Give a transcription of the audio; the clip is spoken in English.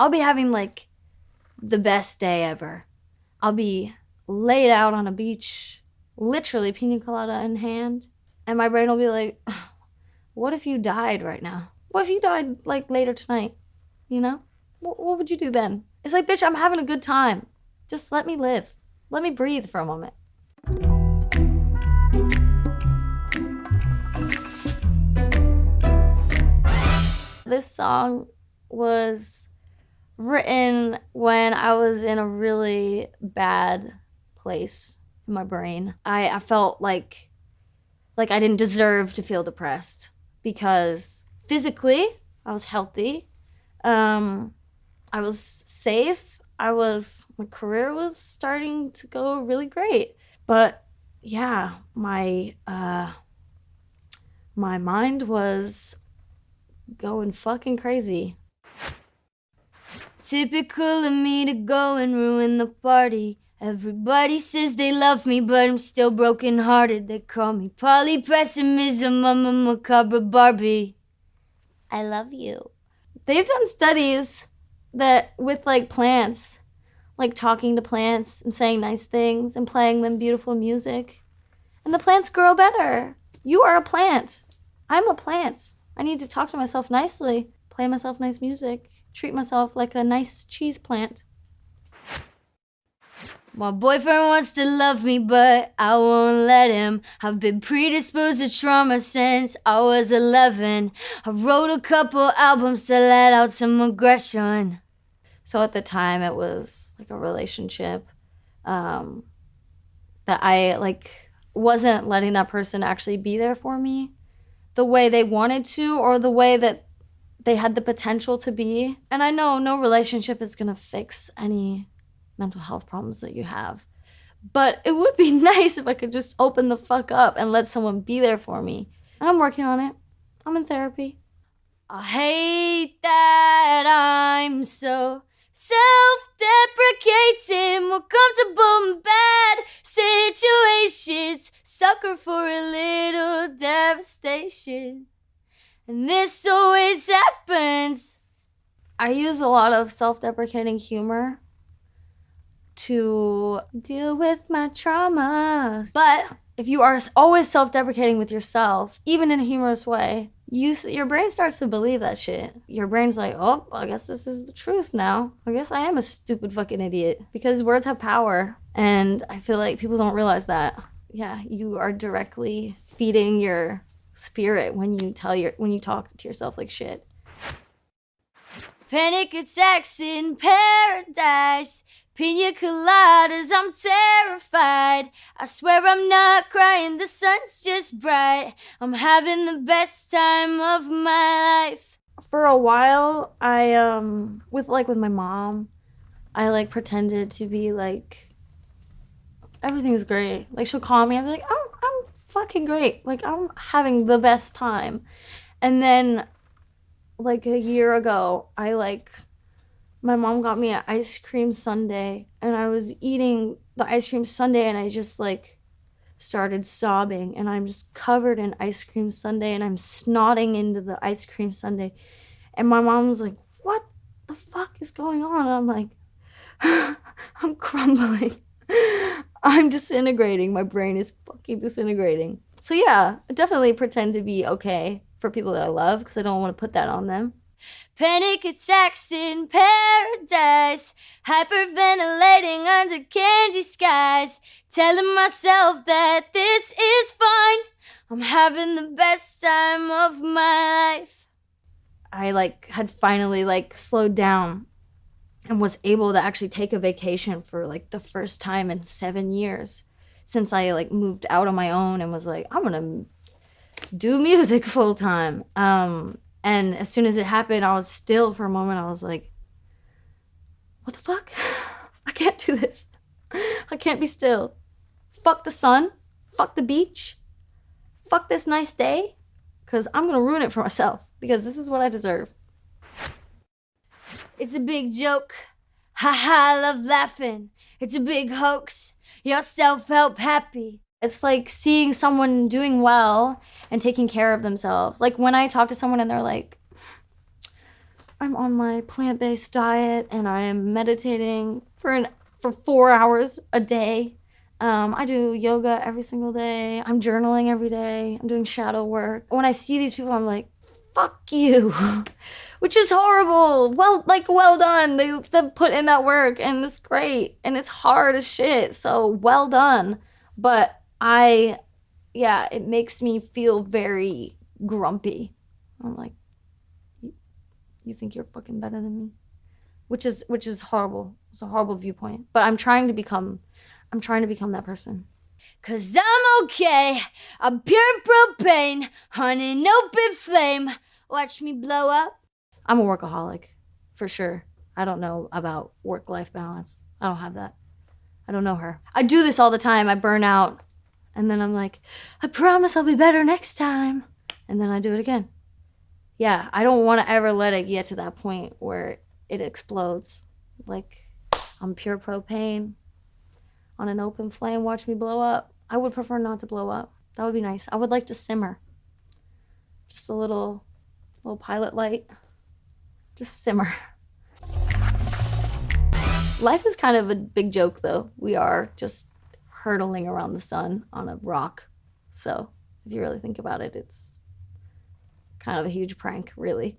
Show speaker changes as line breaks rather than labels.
I'll be having like the best day ever. I'll be laid out on a beach, literally pina colada in hand, and my brain will be like, what if you died right now? What if you died like later tonight? You know? What would you do then? It's like, bitch, I'm having a good time. Just let me live. Let me breathe for a moment. This song was written when I was in a really bad place in my brain. I felt like I didn't deserve to feel depressed because physically I was healthy. I was safe. My career was starting to go really great. But yeah, my mind was going fucking crazy. Typical of me to go and ruin the party. Everybody says they love me, but I'm still brokenhearted. They call me polypessimism, I'm a macabre Barbie. I love you. They've done studies that with like plants, like talking to plants and saying nice things and playing them beautiful music. And the plants grow better. You are a plant. I'm a plant. I need to talk to myself nicely, play myself nice music, treat myself like a nice cheese plant. My boyfriend wants to love me, but I won't let him. I've been predisposed to trauma since I was 11. I wrote a couple albums to let out some aggression. So at the time, it was like a relationship that I like wasn't letting that person actually be there for me the way they wanted to or the way that they had the potential to be. And I know no relationship is gonna fix any mental health problems that you have. But it would be nice if I could just open the fuck up and let someone be there for me. And I'm working on it. I'm in therapy. I hate that I'm so self-deprecating, more comfortable in bad situations, sucker for a little devastation. And this always happens. I use a lot of self-deprecating humor to deal with my traumas. But if you are always self-deprecating with yourself, even in a humorous way, your brain starts to believe that shit. Your brain's like, oh, I guess this is the truth now. I guess I am a stupid fucking idiot. Because words have power. And I feel like people don't realize that. Yeah, you are directly feeding your spirit when you talk to yourself like shit. Panic attacks in paradise. Pina coladas, I'm terrified. I swear I'm not crying, the sun's just bright. I'm having the best time of my life. For a while, I with my mom, I like pretended to be like everything's great. Like she'll call me and be like, oh, I'm fucking great. Like I'm having the best time. And then like a year ago, my mom got me an ice cream sundae, and I was eating the ice cream sundae, and I just like started sobbing, and I'm just covered in ice cream sundae, and I'm snotting into the ice cream sundae, and my mom was like, what the fuck is going on? And I'm like, I'm crumbling. I'm disintegrating. My brain is fucking disintegrating. So yeah, I definitely pretend to be okay for people that I love because I don't want to put that on them. Panic attacks in paradise, hyperventilating under candy skies, telling myself that this is fine. I'm having the best time of my life. I had finally slowed down and was able to actually take a vacation for the first time in 7 years since I moved out on my own and was like, I'm gonna do music full time. And as soon as it happened, I was still for a moment. I was like, what the fuck? I can't do this. I can't be still. Fuck the sun. Fuck the beach. Fuck this nice day. Because I'm going to ruin it for myself. Because this is what I deserve. It's a big joke. Ha ha, I love laughing. It's a big hoax. Your self-help happy. It's like seeing someone doing well and taking care of themselves. Like when I talk to someone and they're like, I'm on my plant-based diet and I am meditating for 4 hours a day. I do yoga every single day. I'm journaling every day. I'm doing shadow work. When I see these people, I'm like, fuck you, which is horrible. Well done. They put in that work and it's great and it's hard as shit. So well done. But it makes me feel very grumpy. I'm like, you think you're fucking better than me? Which is horrible. It's a horrible viewpoint. But I'm trying to become that person. 'Cause I'm okay. I'm pure propane on an open flame. Watch me blow up. I'm a workaholic, for sure. I don't know about work-life balance. I don't have that. I don't know her. I do this all the time. I burn out. And then I'm like, I promise I'll be better next time. And then I do it again. Yeah, I don't want to ever let it get to that point where it explodes. Like, I'm pure propane on an open flame. Watch me blow up. I would prefer not to blow up. That would be nice. I would like to simmer. Just a little pilot light. Just simmer. Life is kind of a big joke, though. We are just hurtling around the sun on a rock. So if you really think about it, it's kind of a huge prank, really.